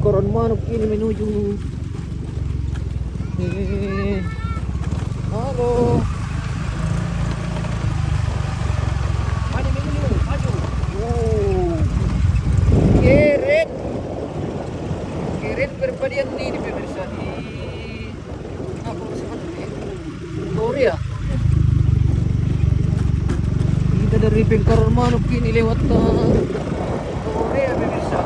Koron Manuk ini menuju. Halo. Maju, maju, maju. Keren. Keren perpadian ini pemirsa di apa sebenarnya? Korea. Kita dari Koron Manuk ini lewat ke Korea pemirsa.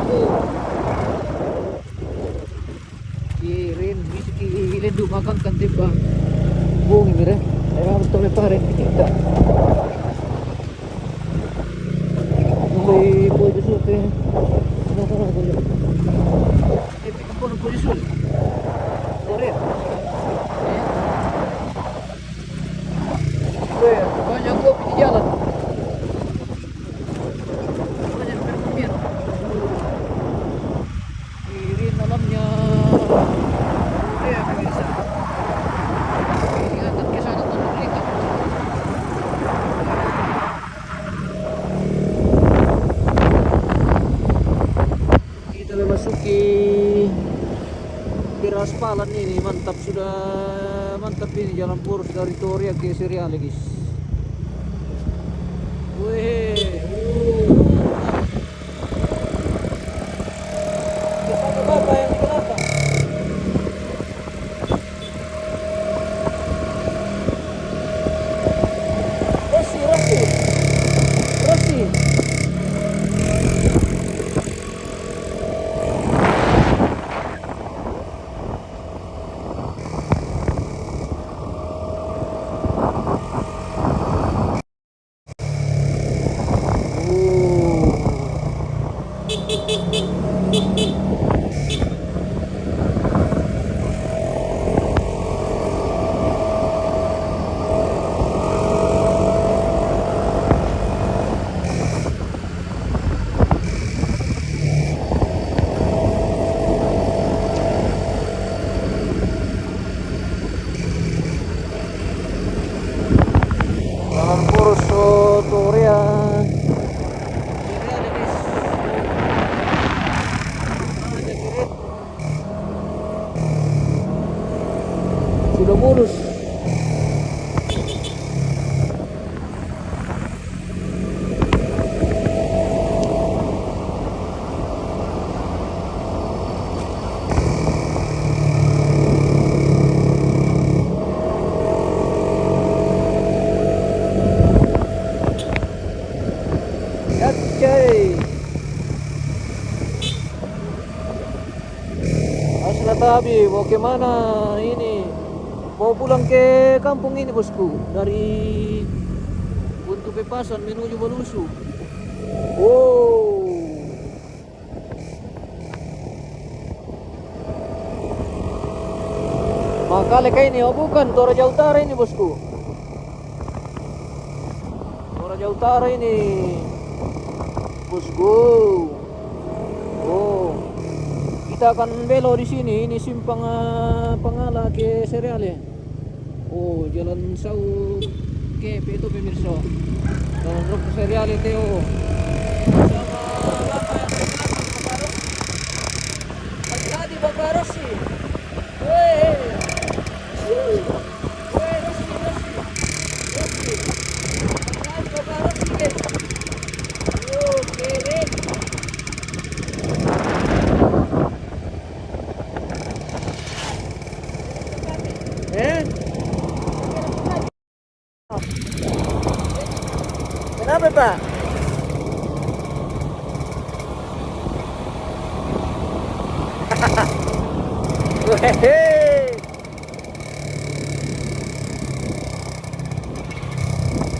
Keren, ini makan kan tiba. Bung mire, harus tole paren kita. Mulai pojok sute. Sana pojok. Pun pojok sute. Korea. Banyak kopi di jalan. Banyak perkembangan. Kiri dalamnya. Korea pemirsa. Ingat ke sana untuk mereka. Kita memasuki Piraspalan ini, mantap, sudah mantap ini jalan poros dari Toria ke Seriale guys. Wih, kesana bapak yang di belakang. Rossi. Jalan poros Toria. Sudah mulus. Yacay. Asla tabi, mau kemana ini? Mau pulang ke kampung ini bosku, dari Buntu Pepasan menuju Balusu. Wow. Makale kayak ini, oh bukan, Toraja Utara ini bosku. Toraja Utara ini bosku. Oh, kita akan belok di sini. Ini simpang Pangala ke Seriale. Oh, jalan Sau ke itu pemirsa. Jalan Rok ke Seriale Teo. Sama Bapak yang Bapak Rossi. Hati-hati Bapak Rossi. Weh. Weh Rossi. Hati-hati Bapak Rossi guys. Oh, keren. Kenapa Pak?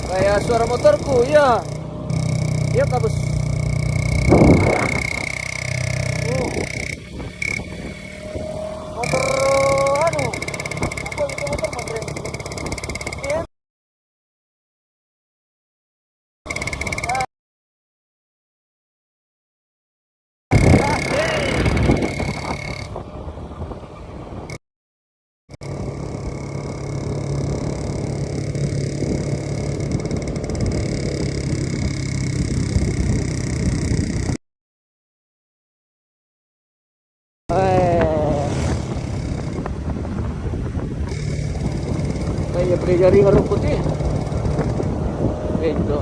Kayak suara motorku, ya. Ya kabus. Motor anu. Apa itu motor motor? Iya. ya pakai jaringan rumput ya. Itu.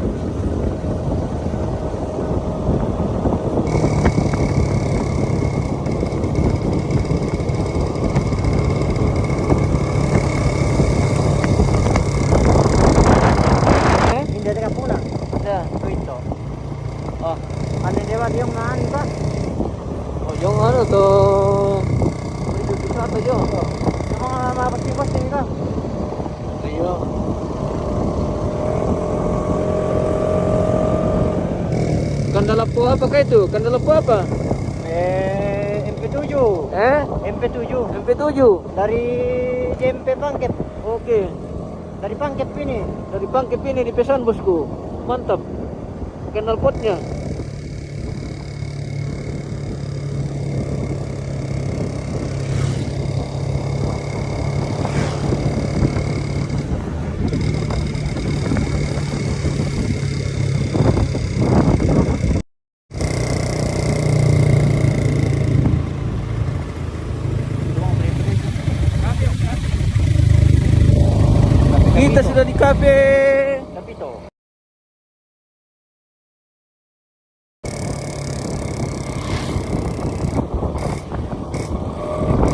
Hindi ka pula. Ya. Ito. Oh, Ano di ba yung naan ba? oh yung ano to. Medyo bisa to yo. Yung mga mapating-pating ka. Ayo. Kandala po apa kayak itu? Kandala po apa? MP7. Eh? MP7. MP7. Dari JMP Pangkep. Oke. Dari Pangkep ini. Dari Pangkep ini dipesan bosku. Mantap. Kenal potnya. Kita sudah di kafe. Kapito.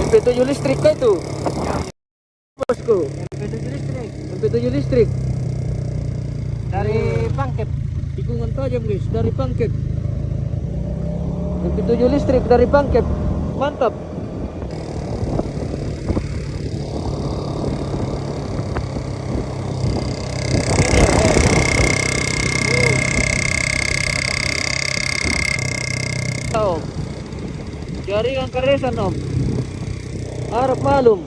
MP7 listrik kah itu? Bosku. MP7 listrik. MP7 listrik. Dari Pangkep. Tikungan tajam guys, dari Pangkep. MP7 listrik dari Pangkep. Mantap. Om. Jaringan karesan om. Harap malum.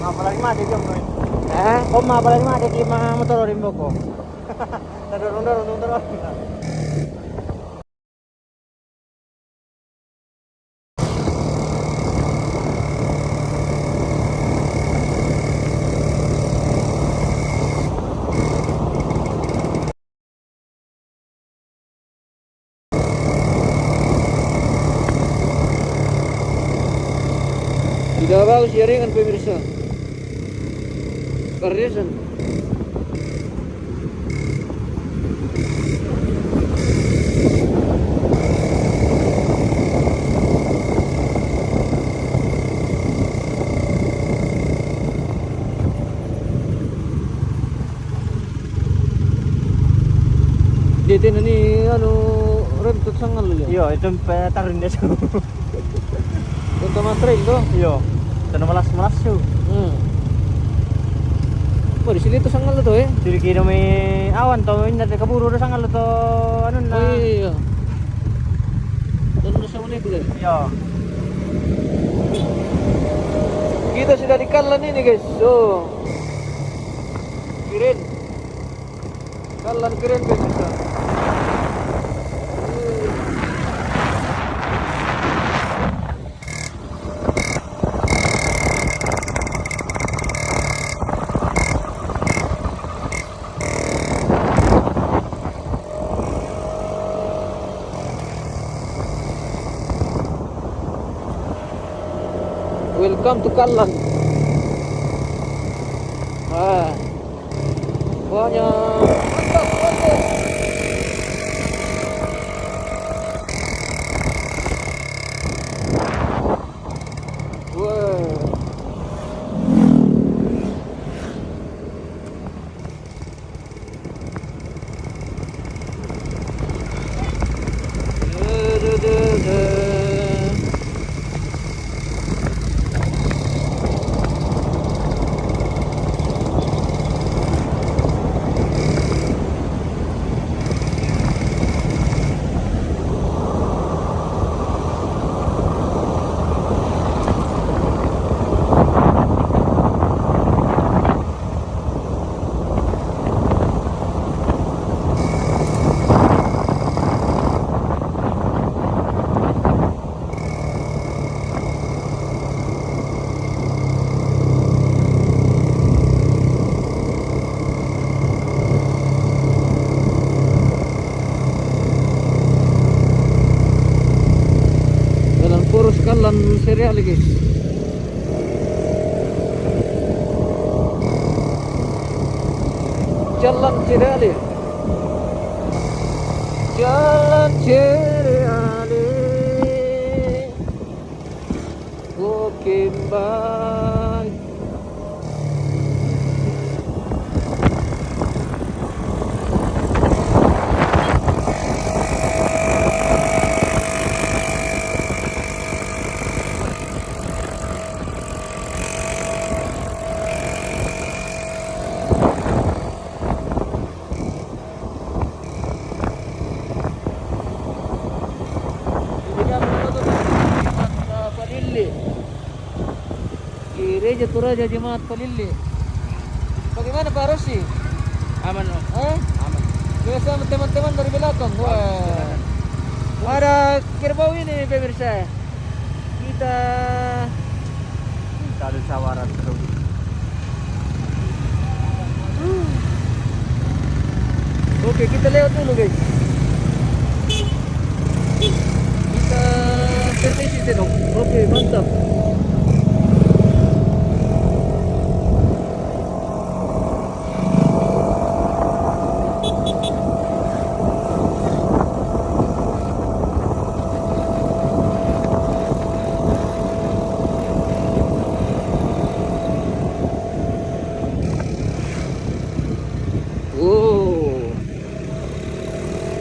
Mapalagi mati yung mo. Eh? Oh, mapalagi mati di mga motor rin mo ko. Dorong. Tidak bagus jaringan pemirsa. Karesan. Dito na ni ano rem tut sangal ya. Yo, itu tarin deh. Untuk trail to. Yo. Ito na malas yo. Oh, di sini tuh sangal to eh. Dili kira may awan to, hindi kaburo na sangal to ano na. Oh iya. Doon na sa ulit guys. Yo. Kita sudah di Kallan ini guys. So. Kirin. Kallan Kirin pemirsa. Welcome to Kallan. Pokoknya mantap, mantap. Wah. jalan serial guys. Jalan serial ya. Jalan serial. Walking by. Gereja Toraja Jemaat Palili. Bagaimana Pak Rosi? Aman om. Aman. Biasa sama teman-teman dari belakang. Wah. Ada kerbau ini pemirsa. Kita Kalau sawaran terus. Oke, kita lewat dulu guys. Kita permisi dong. Oke, mantap.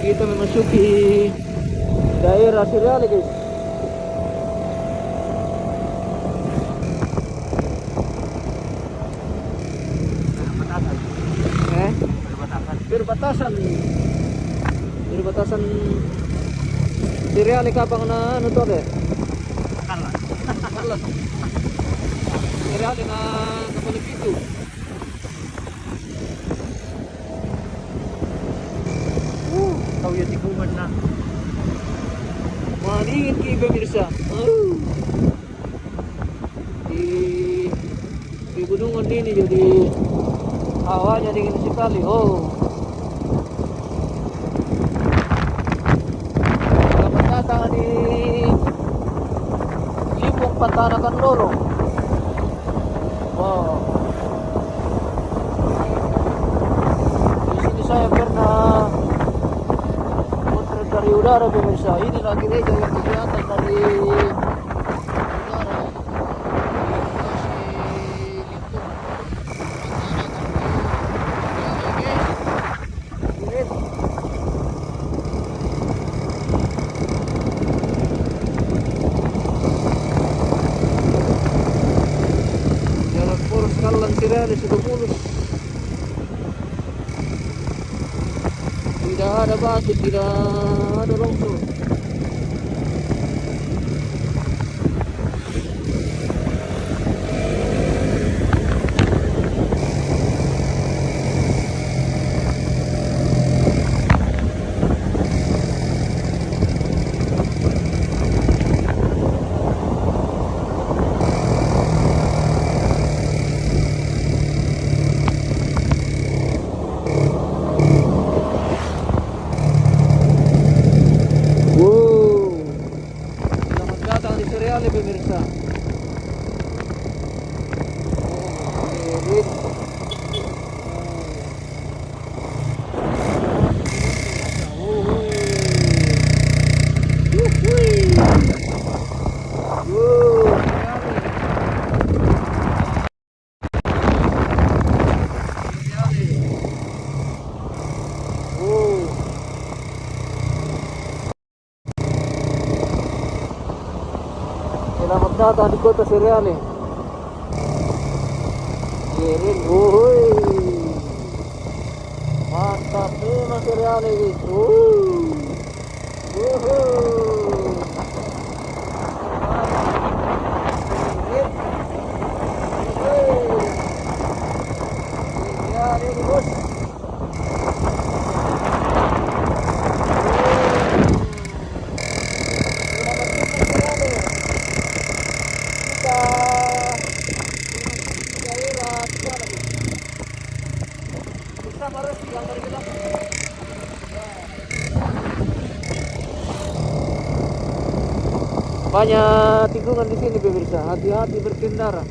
Kita memasuki daerah Siriali guys. Berbatasan Siriali kapang na ano to deh? Kalat. Siriali na kapalik itu. Kau ya tikungan na. Maningin kayo pemirsa. Di gunungan ini jadi hawanya dingin sekali. Selamat datang di Limpung Pantanakan Loro. Wow. Di sini saya pernah dari udara pemirsa. Inilah gereja yang kelihatan dari udara. Jalan poros Kalan Siriali sudah mulus. Tidak ada batu, tidak ada longsor. Siriali pemirsa. Selamat datang di kota Siriali. Ini, mantap memang Siriali itu. Siriali ini bos. Bersama Rosi yang dari belakang. Banyak tikungan di sini pemirsa, hati-hati berkendara.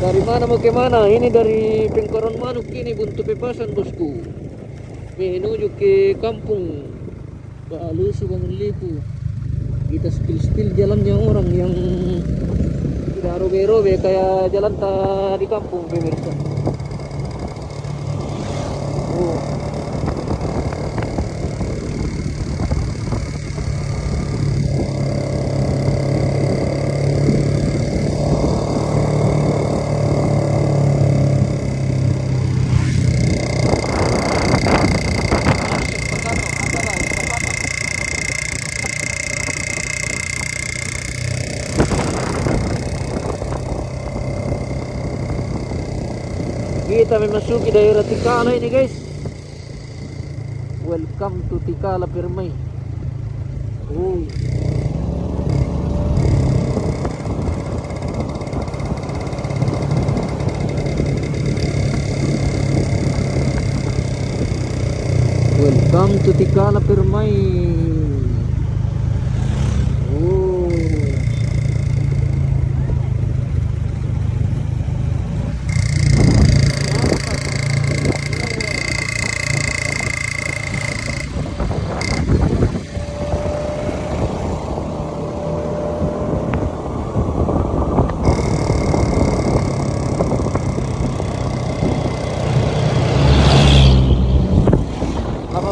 Dari mana mau ke mana? Ini dari Pengkoron Manuk ini Buntu Pepasan bosku. Menuju ke kampung Balusu Bangun Lipu. Kita spill jalannya orang yang tidak robe-robe kayak jalan di kampung pemirsa. Oh. Kita memasuki daerah Tikala ini guys. Welcome to Tikala Permai. Oh. Welcome to Tikala Permai. Oh.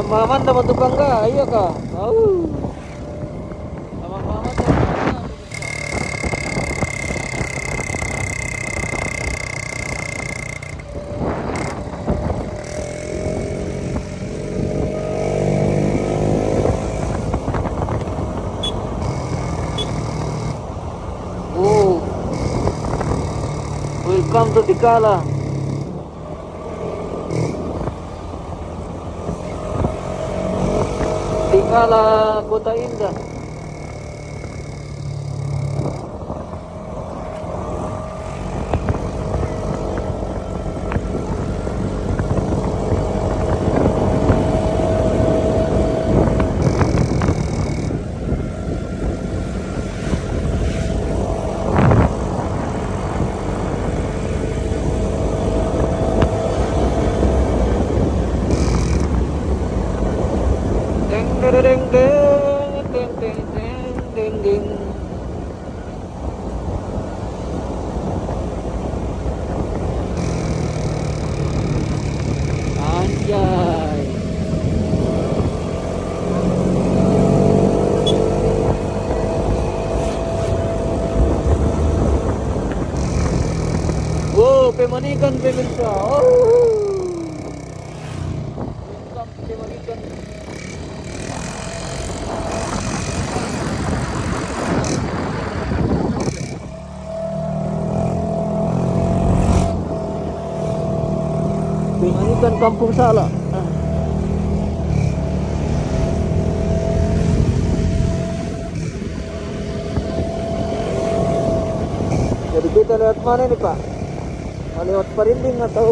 Maman dapat tukang ka, iya ka. Oh. Maman dapat oh. Welcome to Tikala. Tikala Kota Indah. Deng deng deng deng deng deng deng. Anjay. Wow, pemanikan pemirsa. Oh. Pemanikan. Pemanikan Kampung Sala. Jadi kita lewat mana nih Pak? Lewat Parinding atau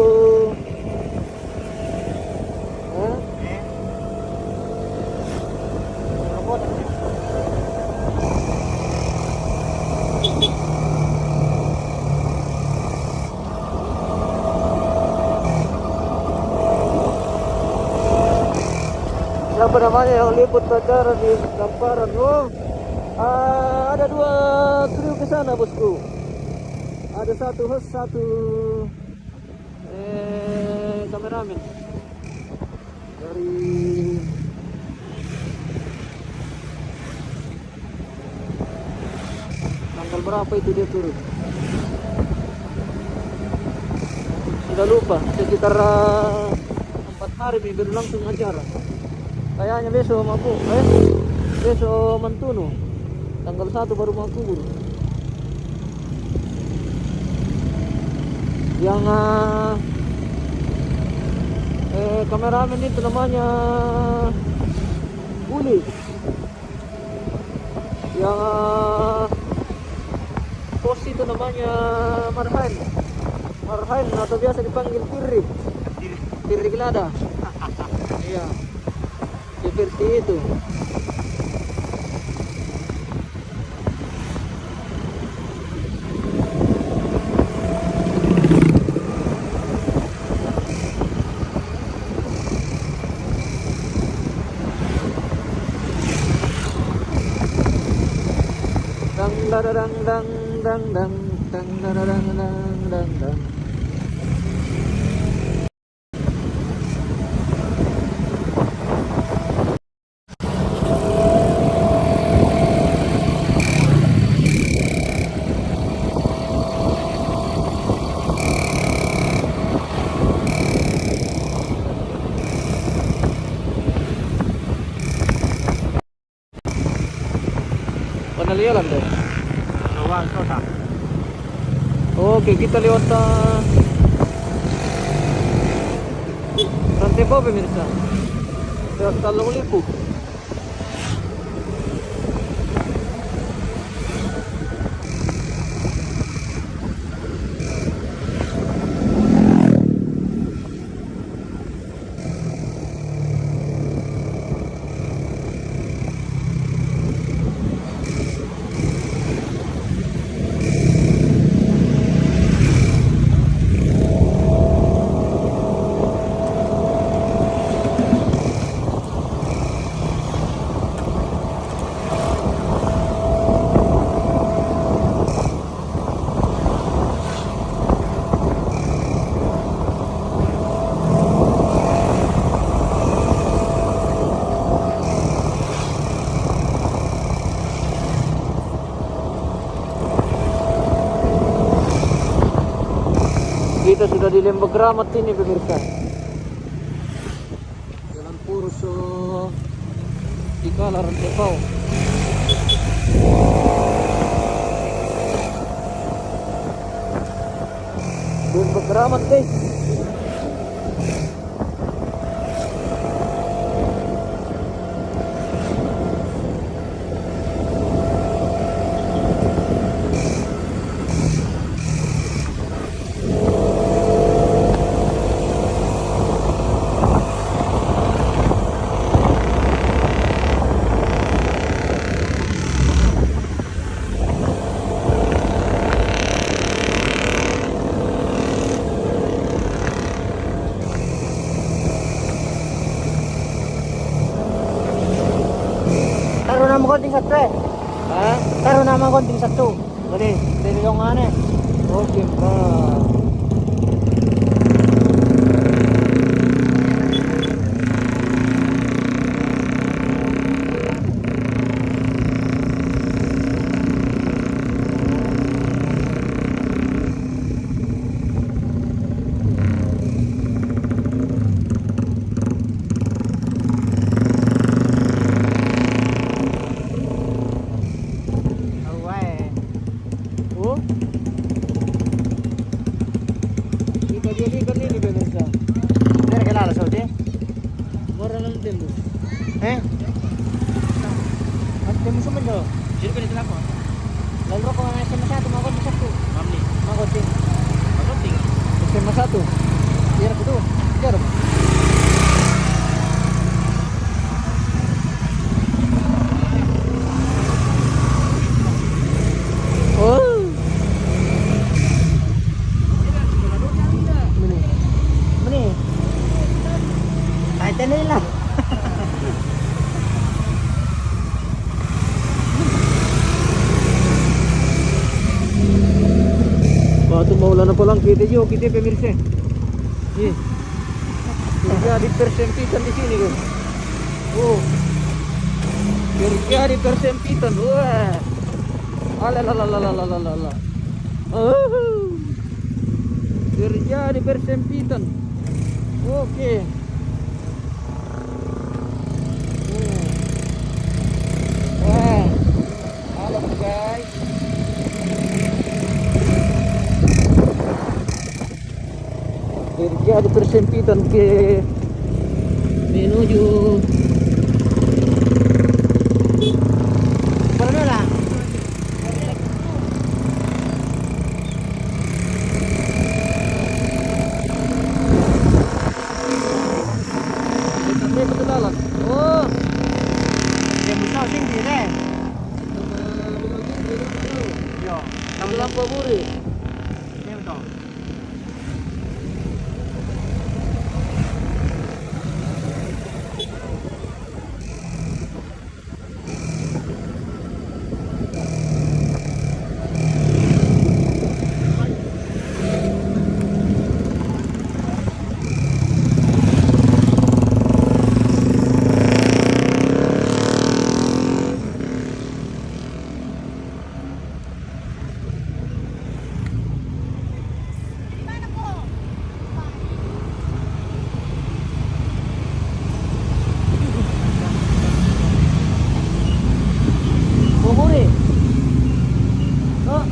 apa namanya yang liput acara di Gamparan? Oh, ada 2 kru ke sana bosku. Ada satu host, satu kameramen dari tanggal berapa itu dia turun? Sudah lupa, sekitar 4 hari baru langsung acara. Kayaknya besok aku, besok Mantuno, tanggal 1 baru mau kubur. Yang kameramen itu namanya Uli. Yang posin itu namanya marhail. Marhail atau biasa dipanggil pirrik. Pirrik lada. Iya. Seperti itu. Dang dang dang dang dang dang dang dang dang dang dang. Panalialan deh. Luang kota. Oke, kita lewat Rantepo pemirsa. Lewat Talong Lipu. Kita sudah di Lembah Keramat ini pemirsa. Jalan Purus di Kala Rantepau. Lembah Keramat guys. Taruh nama konting satu eh. Hah? Taruh nama konting satu. Boleh, dari dong aneh. Oke, Pak. Oh. Kita jadikan ini pemirsa. Dari kelala saudi. Murah lang din bos. Eh? At mo sa mundo. Sino pa nito lang po? Lalo ko na sa masyado mga konting satu. Ma'am ni. Mga konting. Ano ting? Sistema satu. Hirap ito. Jarap. Oh. Mani. Kahit ano lang. Waktu maulan na palang kita pemirsa. Iya. Terjadi persempitan di sini guys. Oh. Terjadi persempitan. Wah. Alalalalalalalalala. Oh. Terjadi persempitan. Oke. Wah. Halo guys. Terjadi persempitan ke menuju Mana lah? Itu lampu buri. Ini betul. Buri. Oh,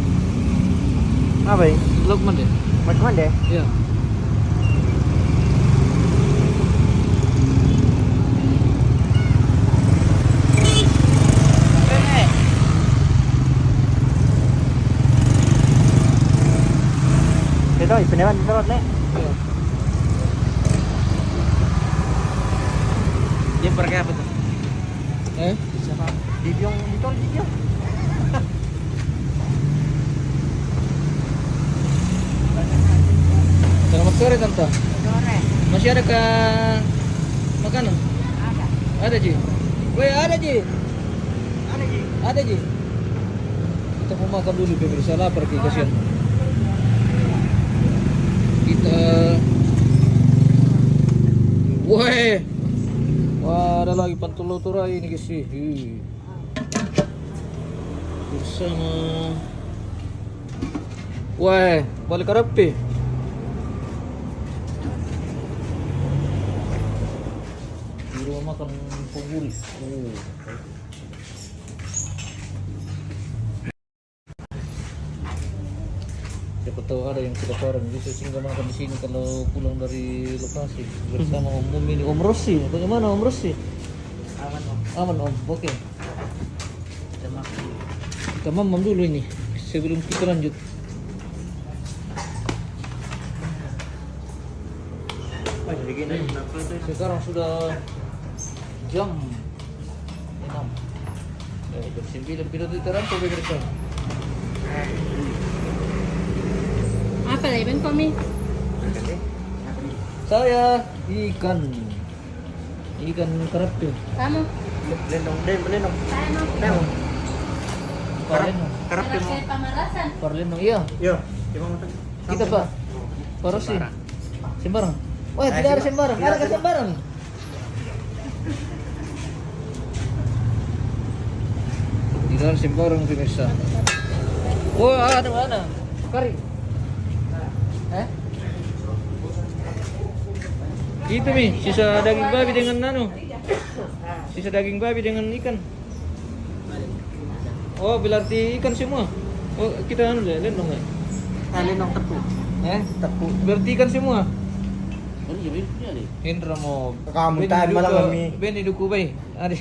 Apa ya? Lokman deh. Macam mana deh? Iya. Ito, ipinawan dito rin. Iya. Dia pakai apa tuh? Siapa? Dibyong dito, dibyong. Selamat sore tante. Sore. Masih ada ke makanan? Ada. Ada Ji. Weh ada Ji. Ada Ji. Ada Ji. Kita mau makan dulu pemirsa, lapar kita kasihan. Kita weh. Wah, ada lagi pantul turai ini guys. Bersama weh, balik karapi. Di rumah makan pengguli. Siapa tahu ada yang sudah orang bisa singgah makan di sini kalau pulang dari lokasi bersama Om ini Om Rossi. Bagaimana Om Rossi? Aman Om. Aman Om. Oke. Kita makan dulu. Kita mamam dulu ini sebelum kita lanjut. Wah, jadi gini. Kenapa itu? Sekarang sudah jam 6. Jam 9 pindah di terangkau bekerja. Apa lagi Ben Komi? Saya ikan kerapi. Kamu? Lenong, lenong. Saya mau. Lenong. Parleno. Kerapin mo. Saya pamalasan. Parleno iya. Yo, gimana mo to? Kita Pak. Parosi. Sembarang. Wah, tidak ada sembarang. Ada ke sembarang? Tidak ada sembarang pemirsa. Wah, ada mana? Kari. Itu Mi, sisa daging babi dengan nano. Sisa daging babi dengan ikan. Oh, berarti ikan semua. Oh, kita anu deh, lenong ya. Lenong tepu. Tepu. Berarti ikan semua. Hendra mo. Kamu tahan malang kami. Ben iduku bay. Ade.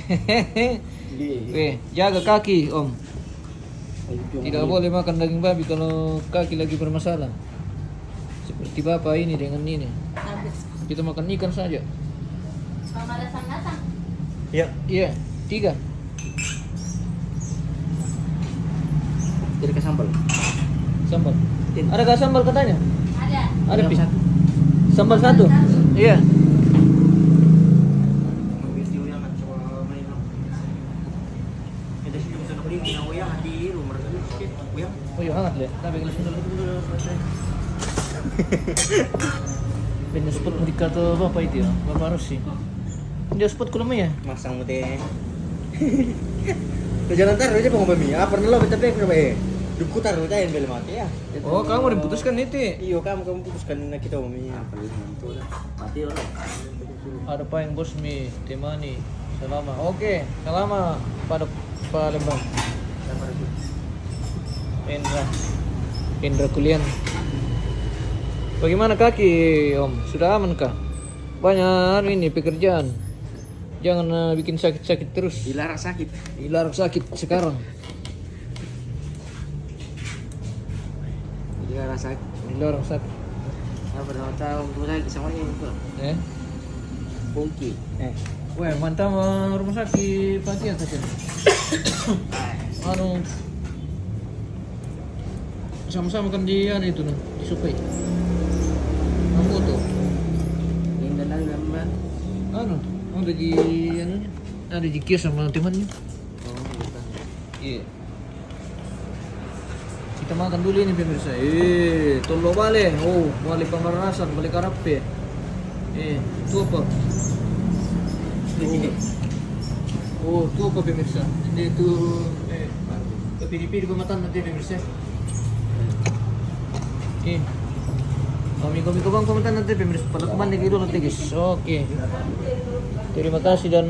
Weh, jaga kaki Om. Tidak boleh makan daging babi kalau kaki lagi bermasalah. Seperti bapak ini dengan ini. Habis. Kita makan ikan saja. Pamalasan datang. Iya. Iya, 3. Jadi ke sambal. Sambal. Adakah sambal katanya? Ada. Ada Pi. Sambal 1. Iya. Video yang at saka may no. Ito siya yung sanok rin ginawaya hati rumor ka sikit. Kuya. Oh iya hangat le. Tapi kalau sundal itu Punya spot di kata bapak itu ya, bapak Rossi. Dia spot ko naman ya. Masang mo din. Sa jalan taruh aja pengobami. Ah, pernah lo tapi kenapa eh? Duku taruh aja yang beli mati ya. Oh, kamu diputuskan itu. Iyo, kamu putuskan na kita umami. Mati orang. Ada apa yang bos mi temani selama. Oke, selama pada Palembang. Indra kuliah. Bagaimana kaki Om? Sudah aman kah? Banyak ini pekerjaan. Jangan bikin sakit-sakit terus. Dilarang sakit. Dilarang sakit sekarang. Dilarang sakit. Dilarang sakit. Apa nama tahu rumah sakit semuanya itu. Bungki. Wah, mantap rumah sakit Patian saja. Anu sama-sama kan di ano itu no, di supay. Ang moto. Yung dalang naman. Ano? Ada di ano niya? Ada di kios sama teman niya. Oo, kita. Iya. Kita makan dulu ini pemirsa. Tolo bale. Oh, balik pamarasan, balik karape. Itu apa? Oh, itu apa pemirsa? Ini itu kepiri-piri pematan nanti pemirsa. Kami ke bang pematan nanti pemirsa. Pada kemana gitu nanti guys. Oke. Terima kasih dan